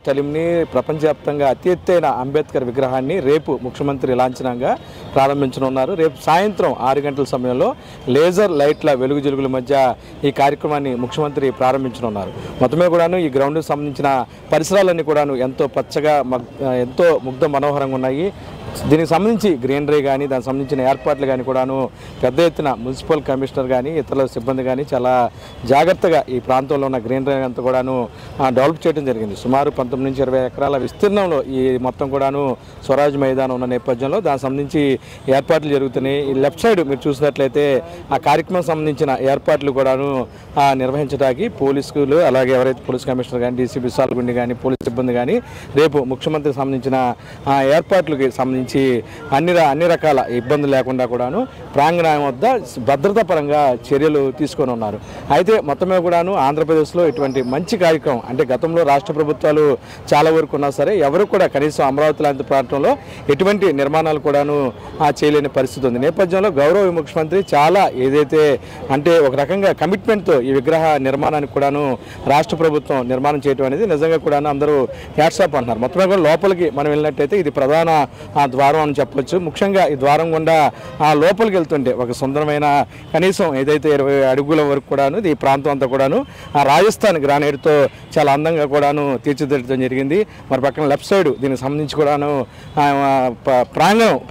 స్టలింని ప్రపంచవ్యాప్తంగా అతి ఎత్తైన అంబేద్కర్ విగ్రహాన్ని రేపు ముఖ్యమంత్రి లాంఛనంగా ప్రారంభించనున్నారు. రేపు సాయంత్రం 6 గంటల సమయంలో లేజర్ లైట్ల వెలుగు జిలుగుల మధ్య ఈ కార్యక్రమాన్ని ముఖ్యమంత్రి ప్రారంభించనున్నారు. మొత్తమే కూడాను ఈ గ్రౌండ్కి సంబంధించిన పరిసరాలన్నీ కూడాను ఎంతో పచ్చగా ఎంతో ముగ్ధ మనోహరంగా ఉన్నాయి. దీనికి సంబంధించి గ్రీనరీ కానీ దానికి సంబంధించిన ఏర్పాట్లు కానీ కూడాను పెద్ద ఎత్తున మున్సిపల్ కమిషనర్ కానీ ఇతరుల సిబ్బంది కానీ చాలా జాగ్రత్తగా ఈ ప్రాంతంలో ఉన్న గ్రీనరీ అంతా కూడాను డెవలప్ చేయడం జరిగింది. సుమారు 19 నుంచి 20 ఎకరాల విస్తీర్ణంలో ఈ మొత్తం కూడాను స్వరాజ్ మైదానం ఉన్న నేపథ్యంలో దానికి సంబంధించి ఏర్పాట్లు జరుగుతున్నాయి. ఈ లెఫ్ట్ సైడ్ మీరు చూసినట్లయితే ఆ కార్యక్రమం సంబంధించిన ఏర్పాట్లు కూడాను నిర్వహించడానికి పోలీసులు అలాగే ఎవరైతే పోలీస్ కమిషనర్ కానీ డీసీపీ సాల్గుండి కానీ పోలీస్ సిబ్బంది కానీ రేపు ముఖ్యమంత్రికి సంబంధించిన ఏర్పాట్లకి సంబంధించి అన్ని రకాల ఇబ్బందులు లేకుండా కూడాను ప్రాంగణం వద్ద భద్రతా పరంగా చర్యలు తీసుకొని ఉన్నారు. అయితే మొత్తమే కూడాను ఆంధ్రప్రదేశ్లో ఇటువంటి మంచి కార్యక్రమం అంటే గతంలో రాష్ట్ర ప్రభుత్వాలు చాలా వరకు ఉన్నా సరే ఎవరు కూడా కనీసం అమరావతి లాంటి ప్రాంతంలో ఎటువంటి నిర్మాణాలు కూడాను చేయలేని పరిస్థితి ఉంది. నేపథ్యంలో గౌరవ ముఖ్యమంత్రి చాలా ఏదైతే అంటే ఒక రకంగా కమిట్మెంట్తో ఈ విగ్రహ నిర్మాణానికి కూడాను రాష్ట్ర ప్రభుత్వం నిర్మాణం చేయడం అనేది నిజంగా కూడాను అందరూ హ్యాట్సాప్ అంటున్నారు. మొత్తమే కూడా లోపలికి మనం వెళ్ళినట్టయితే ఇది ప్రధాన ద్వారం అని చెప్పొచ్చు. ముఖ్యంగా ఈ ద్వారం గుండా లోపలికి వెళ్తుంటే ఒక సుందరమైన కనీసం ఏదైతే 20 అడుగుల వరకు కూడాను ఈ ప్రాంతం అంతా కూడాను రాజస్థాన్ గ్రానైట్తో చాలా అందంగా కూడాను తీర్చిదిద్దడం జరిగింది. మరి పక్కన లెఫ్ట్ సైడ్ దీనికి సంబంధించి కూడాను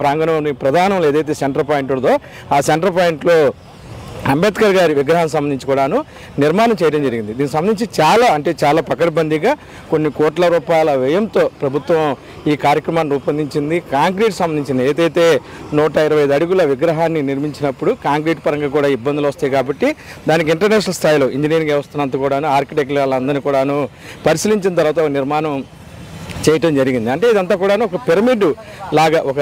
ప్రాంగణం ప్రధానంలో ఏదైతే సెంటర్ పాయింట్ ఉందో ఆ సెంటర్ పాయింట్లో అంబేద్కర్ గారి విగ్రహానికి సంబంధించి కూడాను నిర్మాణం చేయడం జరిగింది. దీనికి సంబంధించి చాలా పకడ్బందీగా కొన్ని కోట్ల రూపాయల వ్యయంతో ప్రభుత్వం ఈ కార్యక్రమాన్ని రూపొందించింది. కాంక్రీట్ సంబంధించింది ఏదైతే 125 అడుగుల విగ్రహాన్ని నిర్మించినప్పుడు కాంక్రీట్ పరంగా కూడా ఇబ్బందులు వస్తాయి కాబట్టి దానికి ఇంటర్నేషనల్ స్థాయిలో ఇంజనీరింగ్ వ్యవస్థనంతా కూడాను ఆర్కిటెక్టులు వాళ్ళందరినీ కూడాను పరిశీలించిన తర్వాత నిర్మాణం చేయటం జరిగింది. అంటే ఇదంతా కూడా ఒక పిరమిడ్ లాగా ఒక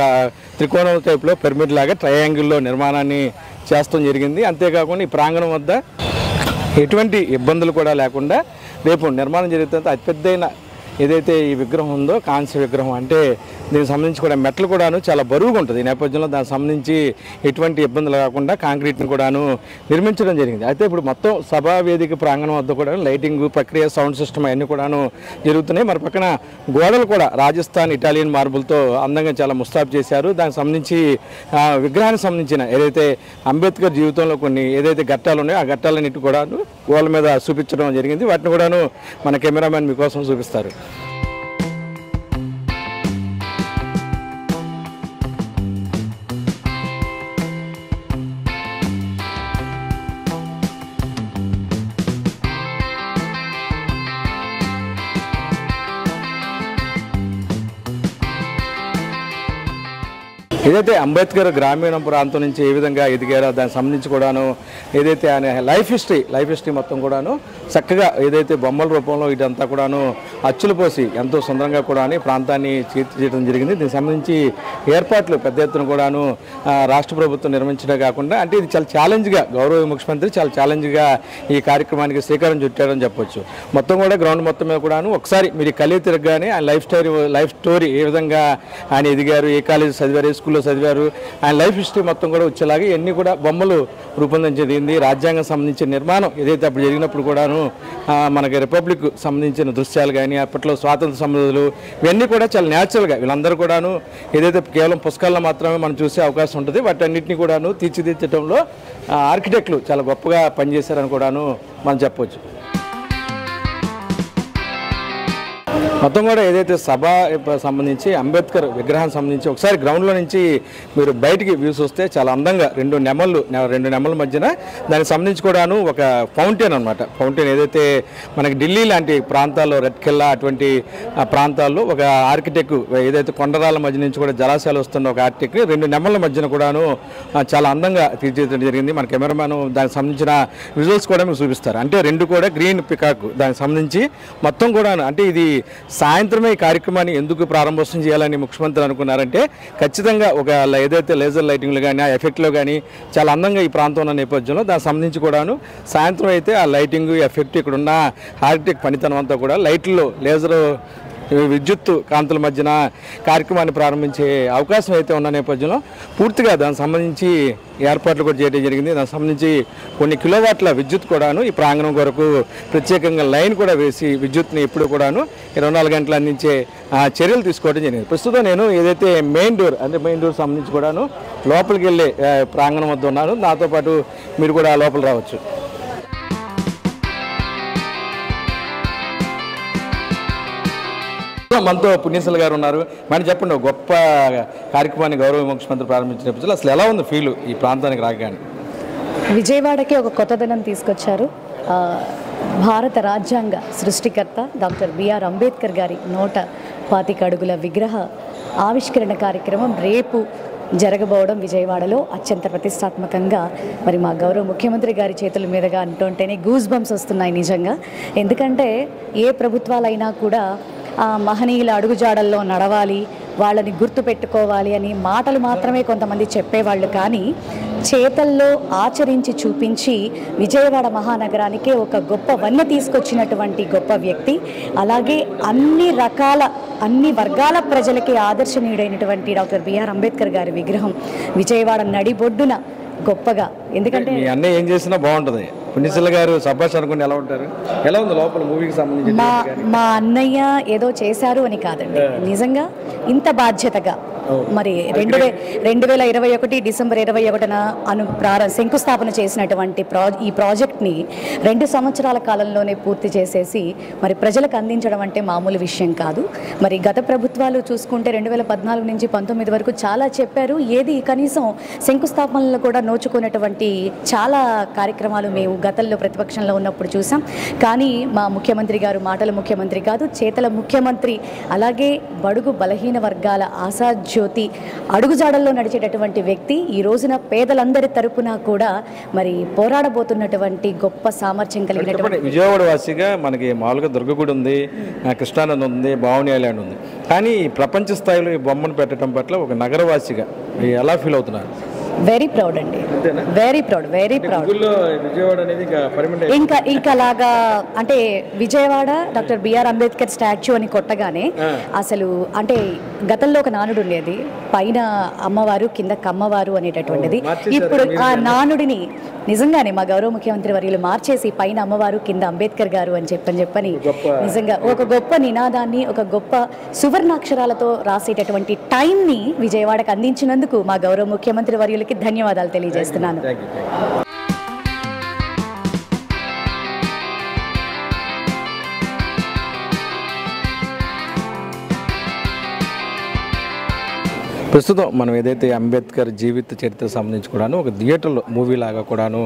త్రికోణం టైప్లో పిరమిడ్ లాగా ట్రయాంగిల్లో నిర్మాణాన్ని చేస్తాం జరిగింది. అంతేకాకుండా ఈ ప్రాంగణం వద్ద ఎటువంటి ఇబ్బందులు కూడా లేకుండా రేపు నిర్మాణం జరుగుతుంది. అతిపెద్దైన ఏదైతే ఈ విగ్రహం ఉందో కాంస్య విగ్రహం అంటే దీనికి సంబంధించి కూడా మెట్లు కూడాను చాలా బరువుగా ఉంటుంది. ఈ నేపథ్యంలో దానికి సంబంధించి ఎటువంటి ఇబ్బందులు కాకుండా కాంక్రీట్ని కూడాను నిర్మించడం జరిగింది. అయితే ఇప్పుడు మొత్తం సభా వేదిక ప్రాంగణం వద్ద కూడా లైటింగ్ ప్రక్రియ సౌండ్ సిస్టమ్ అన్నీ కూడాను జరుగుతున్నాయి. మరి పక్కన గోడలు కూడా రాజస్థాన్ ఇటాలియన్ మార్బుల్తో అందంగా చాలా ముస్తాబు చేశారు. దానికి సంబంధించి విగ్రహానికి సంబంధించిన ఏదైతే అంబేద్కర్ జీవితంలో కొన్ని ఏదైతే ఘట్టాలు ఉన్నాయో ఆ ఘట్టాలన్నిటి కూడాను గోడల మీద చూపించడం జరిగింది. వాటిని కూడాను మన కెమెరామెన్ మీకోసం చూపిస్తారు. ఏదైతే అంబేద్కర్ గ్రామీణ ప్రాంతం నుంచి ఏ విధంగా ఎదిగారో దానికి సంబంధించి కూడాను ఏదైతే ఆయన లైఫ్ హిస్టరీ మొత్తం కూడాను చక్కగా ఏదైతే బొమ్మల రూపంలో ఇదంతా కూడాను అచ్చులు పోసి ఎంతో సుందరంగా కూడా ప్రాంతాన్ని తీర్చిదిద్దడం జరిగింది. దీనికి సంబంధించి ఏర్పాట్లు పెద్ద ఎత్తున కూడాను రాష్ట్ర ప్రభుత్వం నిర్మించడమే కాకుండా అంటే ఇది చాలా ఛాలెంజ్గా గౌరవ ముఖ్యమంత్రి చాలా ఛాలెంజ్గా ఈ కార్యక్రమానికి శ్రీకారం చుట్టాడని చెప్పొచ్చు. మొత్తం కూడా గ్రౌండ్ మొత్తం మీద కూడాను ఒకసారి మీరు కలిగి తిరగగానే ఆయన లైఫ్ స్టోరీ ఏ విధంగా ఆయన ఎదిగారు, ఏ కాలేజీ చదివారు, ఏ స్కూల్లో చదివారు, ఆయన లైఫ్ హిస్టరీ మొత్తం కూడా వచ్చేలాగా ఇవన్నీ కూడా బొమ్మలు రూపొందించింది. రాజ్యాంగం సంబంధించిన నిర్మాణం ఏదైతే అప్పుడు జరిగినప్పుడు కూడాను మనకి రిపబ్లిక్ సంబంధించిన దృశ్యాలు కానీ అప్పట్లో స్వాతంత్ర సమృద్ధులు ఇవన్నీ కూడా చాలా న్యాచురల్గా వీళ్ళందరూ కూడాను ఏదైతే కేవలం పుస్తకాల్లో మాత్రమే మనం చూసే అవకాశం ఉంటుంది వాటన్నిటిని కూడాను తీర్చిదిద్దడంలో ఆర్కిటెక్టులు చాలా గొప్పగా పనిచేశారని కూడాను మనం చెప్పవచ్చు. మొత్తం కూడా ఏదైతే సభ సంబంధించి అంబేద్కర్ విగ్రహానికి సంబంధించి ఒకసారి గ్రౌండ్లో నుంచి మీరు బయటికి వ్యూస్ వస్తే చాలా అందంగా రెండు నెమల మధ్యన దానికి సంబంధించి కూడాను ఒక ఫౌంటైన్ అనమాట. ఫౌంటైన్ ఏదైతే మనకి ఢిల్లీ లాంటి ప్రాంతాల్లో రెడ్ కిల్లా అటువంటి ప్రాంతాల్లో ఒక ఆర్కిటెక్ట్ ఏదైతే కొండరాల మధ్య నుంచి కూడా జలాశయాలు వస్తున్న ఒక ఆర్కిటెక్ట్ రెండు నెమల మధ్యన కూడాను చాలా అందంగా తీర్చిదిద్దడం జరిగింది. మన కెమెరామ్యాన్ దానికి సంబంధించిన విజువల్స్ కూడా మీకు చూపిస్తారు. అంటే రెండు కూడా గ్రీన్ పికాక్ దానికి సంబంధించి మొత్తం కూడాను అంటే ఇది సాయంత్రమే ఈ కార్యక్రమాన్ని ఎందుకు ప్రారంభోత్సవం చేయాలని ముఖ్యమంత్రి అనుకున్నారంటే ఖచ్చితంగా ఒక ఏదైతే లేజర్ లైటింగ్లు కానీ ఆ ఎఫెక్ట్లో కానీ చాలా అందంగా ఈ ప్రాంతం ఉన్న నేపథ్యంలో దానికి సంబంధించి కూడాను సాయంత్రం అయితే ఆ లైటింగ్ ఎఫెక్ట్ ఇక్కడ ఉన్న ఆర్కిటెక్ట్ పనితనం అంతా కూడా లైట్లో లేజర్ విద్యుత్ కాంతుల మధ్యన కార్యక్రమాన్ని ప్రారంభించే అవకాశం అయితే ఉన్న నేపథ్యంలో పూర్తిగా దానికి సంబంధించి ఏర్పాట్లు కూడా చేయడం జరిగింది. దానికి సంబంధించి కొన్ని కిలోవాట్ల విద్యుత్ కూడాను ఈ ప్రాంగణం కొరకు ప్రత్యేకంగా లైన్ కూడా వేసి విద్యుత్ని ఎప్పుడు కూడాను 24 గంటలు అందించే చర్యలు తీసుకోవడం జరిగింది. ప్రస్తుతం నేను ఏదైతే మెయిన్ డోర్ సంబంధించి కూడాను లోపలికి వెళ్ళే ప్రాంగణం వద్ద ఉన్నాను. నాతో పాటు మీరు కూడా లోపల రావచ్చు. మనతో పుణ్యశీల గారు ఉన్నారు. మరి చెప్పండి, గొప్ప కార్యక్రమాన్ని గౌరవ ముఖ్యమంత్రి ప్రారంభించిన నేపథ్యంలో అసలు ఎలా ఉంది ఫీల్ ఈ ప్రాంతానికి రాగానే? విజయవాడకి ఒక కొత్తదనం తీసుకొచ్చారు. భారత రాజ్యాంగ సృష్టికర్త డాక్టర్ బిఆర్ అంబేద్కర్ గారి 125 అడుగుల విగ్రహ ఆవిష్కరణ కార్యక్రమం రేపు జరగబోవడం విజయవాడలో అత్యంత ప్రతిష్టాత్మకంగా మరి మా గౌరవ ముఖ్యమంత్రి గారి చేతుల మీదుగా అంటుంటేనే గూస్ బంప్స్ వస్తున్నాయి నిజంగా. ఎందుకంటే ఏ ప్రభుత్వాలైనా కూడా మహనీయుల అడుగుజాడల్లో నడవాలి, వాళ్ళని గుర్తు పెట్టుకోవాలి అని మాటలు మాత్రమే కొంతమంది చెప్పేవాళ్ళు, కానీ చేతల్లో ఆచరించి చూపించి విజయవాడ మహానగరానికే ఒక గొప్ప వన్నె తీసుకొచ్చినటువంటి గొప్ప వ్యక్తి. అలాగే అన్ని వర్గాల ప్రజలకి ఆదర్శనీయుడైనటువంటి డాక్టర్ బిఆర్ అంబేద్కర్ గారి విగ్రహం విజయవాడ నడిబొడ్డున గొప్పగా. ఎందుకంటే అన్నయ్య ఏం చేసినా బాగుంటుంది. పుణ్యశీల గారు సభాష్ అనుకుని ఎలా ఉంటారు? ఎలా ఉంది లోపల మూవీకి సంబంధించి? మా అన్నయ్య ఏదో చేశారు అని కాదండి, నిజంగా ఇంత బాధ్యతగా మరి 2021 డిసెంబర్ 21న శంకుస్థాపన చేసినటువంటి ఈ ప్రాజెక్ట్ని 2 సంవత్సరాల కాలంలోనే పూర్తి చేసేసి మరి ప్రజలకు అందించడం అంటే మామూలు విషయం కాదు. మరి గత ప్రభుత్వాలు చూసుకుంటే 2014 నుంచి 19 వరకు చాలా చెప్పారు, ఏది కనీసం శంకుస్థాపనలు కూడా నోచుకున్నటువంటి చాలా కార్యక్రమాలు మేము గతంలో ప్రతిపక్షంలో ఉన్నప్పుడు చూసాం. కానీ మా ముఖ్యమంత్రి గారు మాటల ముఖ్యమంత్రి కాదు, చేతల ముఖ్యమంత్రి. అలాగే బడుగు బలహీన వర్గాల ఆశాజ్యోతి అడుగుజాడల్లో నడిచేటటువంటి వ్యక్తి ఈ రోజున పేదలందరి తరపున కూడా మరి పోరాడబోతున్నటువంటి గొప్ప సామర్థ్యం కలిగినటువంటి విజయవాడ వాసిగా మనకి మామూలుగా దుర్గగుడి ఉంది, కృష్ణానది ఉంది, భావని ఐలాండ్ ఉంది. కానీ ప్రపంచ స్థాయిలో ఈ బొమ్మను పెట్టడం పట్ల ఒక నగరవాసిగా ఎలా ఫీల్ అవుతున్నారు? వెరీ ప్రౌడ్ అండి, వెరీ ప్రౌడ్. ఇంకా అలాగా అంటే Vijayawada doctor BR Ambedkar statue అని కొట్టగానే అసలు అంటే గతంలో ఒక నానుడు ఉండేది, పైన అమ్మవారు కింద కమ్మవారు అనేటటువంటిది. ఇప్పుడు ఆ నానుడిని నిజంగానే మా గౌరవ ముఖ్యమంత్రి వర్యులు మార్చేసి పైన అమ్మవారు కింద అంబేద్కర్ గారు అని చెప్పని నిజంగా ఒక గొప్ప నినాదాన్ని, ఒక గొప్ప సువర్ణాక్షరాలతో రాసేటటువంటి టైంని విజయవాడకు అందించినందుకు మా గౌరవ ముఖ్యమంత్రి వర్యులకి ధన్యవాదాలు తెలియజేస్తున్నాను. ప్రస్తుతం మనం ఏదైతే అంబేద్కర్ జీవిత చరిత్ర సంబంధించి కూడాను ఒక థియేటర్లో మూవీ లాగా కూడాను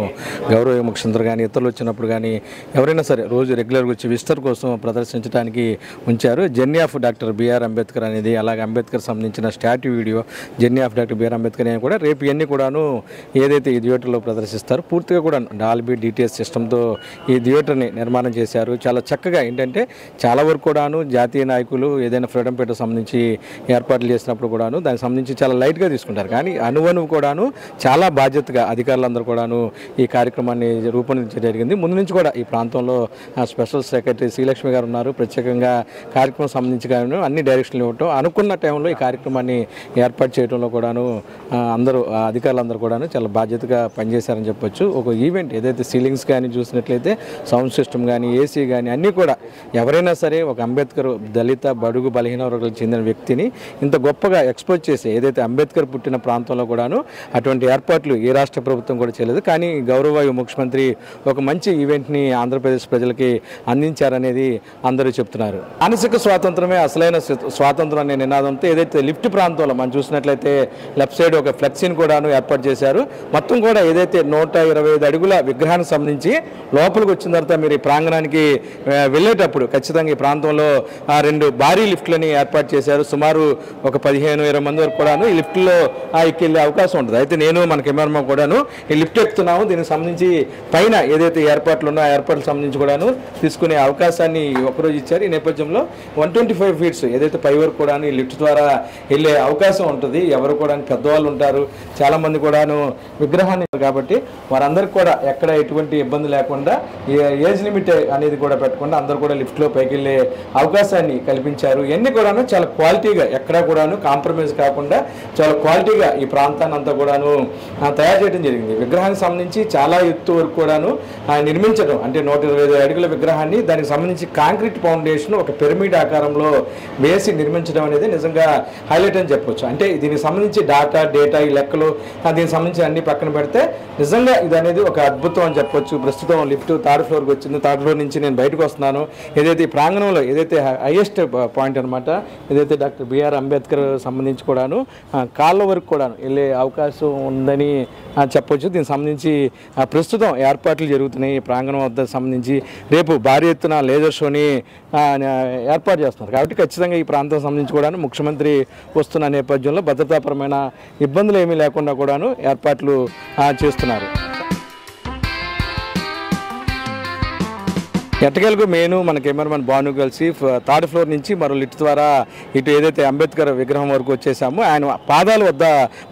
గౌరవ ముఖ్యమంత్రి కానీ ఇతరులు వచ్చినప్పుడు కానీ ఎవరైనా సరే రోజు రెగ్యులర్గా వచ్చి విజిటర్ కోసం ప్రదర్శించడానికి ఉంచారు. Journey of doctor BR Ambedkar అనేది, అలాగే అంబేద్కర్ సంబంధించిన statue video journey of doctor BR Ambedkar అని కూడా రేపు ఇవన్నీ కూడాను ఏదైతే ఈ థియేటర్లో ప్రదర్శిస్తారు పూర్తిగా కూడా డాల్బీ డిటిఎస్ సిస్టంతో ఈ థియేటర్ని నిర్మాణం చేశారు. చాలా చక్కగా ఏంటంటే చాలా వరకు కూడాను జాతీయ నాయకులు ఏదైనా ఫ్రీడమ్ ఫైటర్ సంబంధించి ఏర్పాట్లు చేసినప్పుడు కూడాను దానికి సంబంధించి చాలా లైట్గా తీసుకుంటారు. కానీ అనువనువు కూడాను చాలా బాధ్యతగా అధికారులందరూ కూడాను ఈ కార్యక్రమాన్ని రూపొందించడం జరిగింది. ముందు నుంచి కూడా ఈ ప్రాంతంలో స్పెషల్ సెక్రటరీ శ్రీలక్ష్మి గారు ఉన్నారు. ప్రత్యేకంగా కార్యక్రమం సంబంధించి కానీ అన్ని డైరెక్షన్లు ఇవ్వటం, అనుకున్న టైంలో ఈ కార్యక్రమాన్ని ఏర్పాటు చేయడంలో కూడాను అందరూ అధికారులందరూ కూడాను చాలా బాధ్యతగా పనిచేశారని చెప్పొచ్చు. ఒక ఈవెంట్ ఏదైతే సీలింగ్స్ కానీ చూసినట్లయితే సౌండ్ సిస్టమ్ కానీ ఏసీ కానీ అన్నీ కూడా ఎవరైనా సరే ఒక అంబేద్కర్ దళిత బడుగు బలహీన వర్గాలకు చెందిన వ్యక్తిని ఇంత గొప్పగా ఎక్స్పోజ్ చేసి ఏదైతే అంబేద్కర్ పుట్టిన ప్రాంతంలో కూడాను అటువంటి ఏర్పాట్లు ఏ రాష్ట్ర ప్రభుత్వం కూడా చేయలేదు. కానీ గౌరవ ముఖ్యమంత్రి ఒక మంచి ఈవెంట్ని ఆంధ్రప్రదేశ్ ప్రజలకి అందించారనేది అందరూ చెప్తున్నారు. మానసిక స్వాతంత్రమే అసలైన స్వాతంత్రం అనే నినాదంతో ఏదైతే లిఫ్ట్ ప్రాంతంలో మనం చూసినట్లయితే లెఫ్ట్ సైడ్ ఒక ఫ్లెక్సీని కూడాను ఏర్పాటు చేశారు. మొత్తం కూడా ఏదైతే 125 అడుగుల విగ్రహానికి సంబంధించి లోపలికి వచ్చిన తర్వాత మీరు ఈ ప్రాంగణానికి వెళ్ళేటప్పుడు ఖచ్చితంగా ఈ ప్రాంతంలో 2 భారీ లిఫ్ట్లని ఏర్పాటు చేశారు. సుమారు ఒక 15-20 మంది వరకు వరకు కూడాను ఈ లిఫ్ట్లో ఎక్కెళ్ళే అవకాశం ఉంటుంది. అయితే నేను మన కెమెరామెన్ కూడాను ఈ లిఫ్ట్ ఎక్కుతున్నాము. దీనికి సంబంధించి పైన ఏదైతే ఏర్పాట్లు ఉన్నాయో ఆ ఏర్పాట్లకు సంబంధించి కూడాను తీసుకునే అవకాశాన్ని ఒకరోజు ఇచ్చారు. ఈ నేపథ్యంలో 125 ఫీట్స్ ఏదైతే పై వరకు కూడాను ఈ లిఫ్ట్ ద్వారా వెళ్ళే అవకాశం ఉంటుంది. ఎవరు కూడా పెద్దవాళ్ళు ఉంటారు, చాలామంది కూడాను విగ్రహాన్ని కాబట్టి వారందరికీ కూడా ఎక్కడ ఎటువంటి ఇబ్బంది లేకుండా ఏజ్ లిమిట్ అనేది కూడా పెట్టకుండా అందరూ కూడా లిఫ్ట్లో పైకి వెళ్ళే అవకాశాన్ని కల్పించారు. ఇవన్నీ కూడాను చాలా క్వాలిటీగా ఎక్కడా కూడాను కాంప్రమైజ్ కాకుండా చాలా క్వాలిటీగా ఈ ప్రాంతాన్ని అంతా కూడాను తయారు చేయడం జరిగింది. విగ్రహానికి సంబంధించి చాలా ఎత్తు వరకు కూడాను నిర్మించడం అంటే 125 అడుగుల విగ్రహాన్ని దానికి సంబంధించి కాంక్రీట్ ఫౌండేషన్ ఒక పిరమిడ్ ఆకారంలో వేసి నిర్మించడం అనేది నిజంగా హైలైట్ అని చెప్పొచ్చు. అంటే దీనికి సంబంధించి డేటా ఈ లెక్కలు దీనికి సంబంధించి అన్ని పక్కన పెడితే నిజంగా ఇది అనేది ఒక అద్భుతం అని చెప్పొచ్చు. ప్రస్తుతం లిఫ్ట్ 3rd ఫ్లోర్కి వచ్చింది. 3rd ఫ్లోర్ నుంచి నేను బయటకు వస్తున్నాను. ఏదైతే ఈ ప్రాంగణంలో ఏదైతే హైయెస్ట్ పాయింట్ అనమాట ఏదైతే డాక్టర్ బిఆర్ అంబేద్కర్ సంబంధించి కూడాను కాళ్ళ వరకు కూడాను వెళ్ళే అవకాశం ఉందని చెప్పొచ్చు. దీనికి సంబంధించి ప్రస్తుతం ఏర్పాట్లు జరుగుతున్నాయి. ఈ ప్రాంగణం వద్ద సంబంధించి రేపు భారీ ఎత్తున లేజర్ షోని ఏర్పాటు చేస్తున్నారు. కాబట్టి ఖచ్చితంగా ఈ ప్రాంతం సంబంధించి కూడాను ముఖ్యమంత్రి వస్తున్న నేపథ్యంలో భద్రతాపరమైన ఇబ్బందులు ఏమీ లేకుండా కూడాను ఏర్పాట్లు చేస్తున్నారు. ఎట్టకేలకు నేను మన కెమెరామెన్ భాను కలిసి 3rd ఫ్లోర్ నుంచి మరో లిఫ్ట్ ద్వారా ఇటు ఏదైతే అంబేద్కర్ విగ్రహం వరకు వచ్చేసామో ఆయన పాదాల వద్ద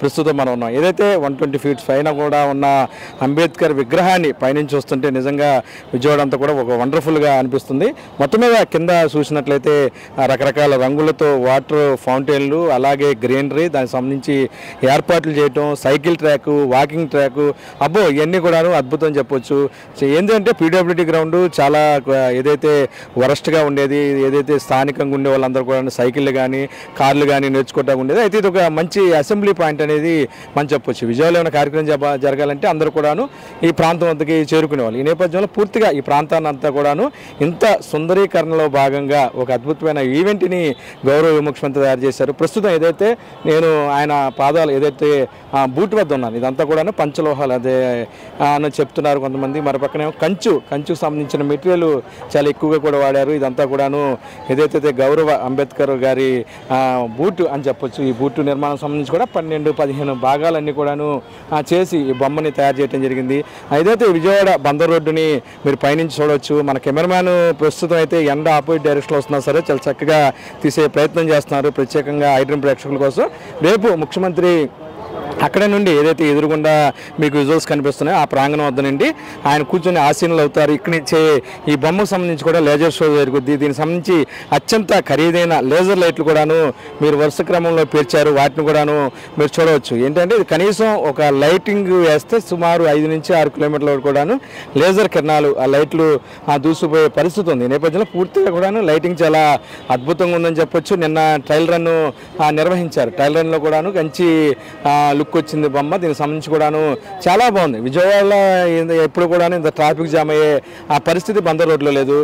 ప్రస్తుతం మనం ఉన్నాం. ఏదైతే 120 ఫీట్స్ పైన కూడా ఉన్న అంబేద్కర్ విగ్రహాన్ని పైనుంచి వస్తుంటే నిజంగా విజయవాడ అంతా కూడా ఒక వండర్ఫుల్గా అనిపిస్తుంది. మొత్తం మీద కింద చూసినట్లయితే రకరకాల రంగులతో వాటర్ ఫౌంటైన్లు అలాగే గ్రీనరీ దానికి సంబంధించి ఏర్పాట్లు చేయటం సైకిల్ ట్రాక్ వాకింగ్ ట్రాక్ అబ్బో ఇవన్నీ కూడాను అద్భుతం చెప్పొచ్చు. ఏంటంటే పీడబ్ల్యూడీ గ్రౌండ్ చాలా ఏదైతే వరస్ట్గా ఉండేది ఏదైతే స్థానికంగా ఉండే వాళ్ళందరూ కూడా సైకిళ్ళు కానీ కార్లు కానీ నేర్చుకోవడానికి ఉండేది. అయితే ఇది ఒక మంచి అసెంబ్లీ పాయింట్ అనేది మనం చెప్పొచ్చు. విజయవాడలో ఏమైనా కార్యక్రమం జరగాలంటే అందరూ కూడాను ఈ ప్రాంతం వద్దకి చేరుకునేవాళ్ళు. ఈ నేపథ్యంలో పూర్తిగా ఈ ప్రాంతాన్ని అంతా కూడాను ఇంత సుందరీకరణలో భాగంగా ఒక అద్భుతమైన ఈవెంట్ని గౌరవ ముఖ్యమంత్రి తయారు చేశారు. ప్రస్తుతం ఏదైతే నేను ఆయన పాదాలు ఏదైతే బూట్ వద్ద ఉన్నాను ఇదంతా కూడాను పంచలోహాలు అదే అని చెప్తున్నారు కొంతమంది. మరి పక్కనే కంచుకు సంబంధించిన మెటీరియల్ చాలా ఎక్కువగా కూడా వాడారు. ఇదంతా కూడాను ఏదైతే గౌరవ అంబేద్కర్ గారి బూటు అని చెప్పొచ్చు. ఈ బూటు నిర్మాణం సంబంధించి కూడా 12-15 భాగాలన్నీ కూడాను చేసి ఈ బొమ్మని తయారు చేయడం జరిగింది. ఏదైతే విజయవాడ బందర్ రోడ్డుని మీరు పైనుంచి చూడవచ్చు. మన కెమెరామ్యాన్ ప్రస్తుతం అయితే ఎండ ఆపోజిట్ డైరెక్షన్లో వస్తున్నా సరే చాలా చక్కగా తీసే ప్రయత్నం చేస్తున్నారు ప్రత్యేకంగా ఐడ్రీమ్ ప్రేక్షకుల కోసం. రేపు ముఖ్యమంత్రి అక్కడ నుండి ఏదైతే ఎదురుగుండా మీకు విజువల్స్ కనిపిస్తున్నాయో ఆ ప్రాంగణం వద్ద నుండి ఆయన కూర్చొని ఆసీనులు అవుతారు. ఇక్కడి నుంచే ఈ బొమ్మకు సంబంధించి కూడా లేజర్ షో జరుగుద్ది. దీనికి సంబంధించి అత్యంత ఖరీదైన లేజర్ లైట్లు కూడాను మీరు వరుస క్రమంలో పేర్చారు. వాటిని కూడాను మీరు చూడవచ్చు. ఏంటంటే ఇది కనీసం ఒక లైటింగ్ వేస్తే సుమారు 5-6 కిలోమీటర్ల వరకు కూడాను లేజర్ కిరణాలు ఆ లైట్లు దూసిపోయే పరిస్థితి ఉంది. ఈ నేపథ్యంలో పూర్తిగా కూడాను లైటింగ్ చాలా అద్భుతంగా ఉందని చెప్పొచ్చు. నిన్న ట్రయల్ రన్ నిర్వహించారు. ట్రయల్ రన్లో కూడాను మంచి లుక్ వచ్చింది బొమ్మ. దీనికి సంబంధించి కూడాను చాలా బాగుంది. విజయవాడలో ఎప్పుడు కూడా ఇంత ట్రాఫిక్ జామ్ అయ్యే ఆ పరిస్థితి బందర్ రోడ్లో లేదు.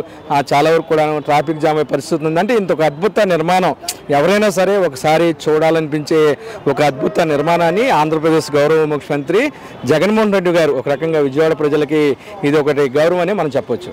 చాలా వరకు కూడా ట్రాఫిక్ జామ్ అయ్యే పరిస్థితి ఉంది. అంటే ఇంత ఒక అద్భుత నిర్మాణం ఎవరైనా సరే ఒకసారి చూడాలనిపించే ఒక అద్భుత నిర్మాణాన్ని ఆంధ్రప్రదేశ్ గౌరవ ముఖ్యమంత్రి జగన్మోహన్ రెడ్డి గారు ఒక రకంగా విజయవాడ ప్రజలకి ఇది ఒకటి గౌరవం అని మనం చెప్పొచ్చు.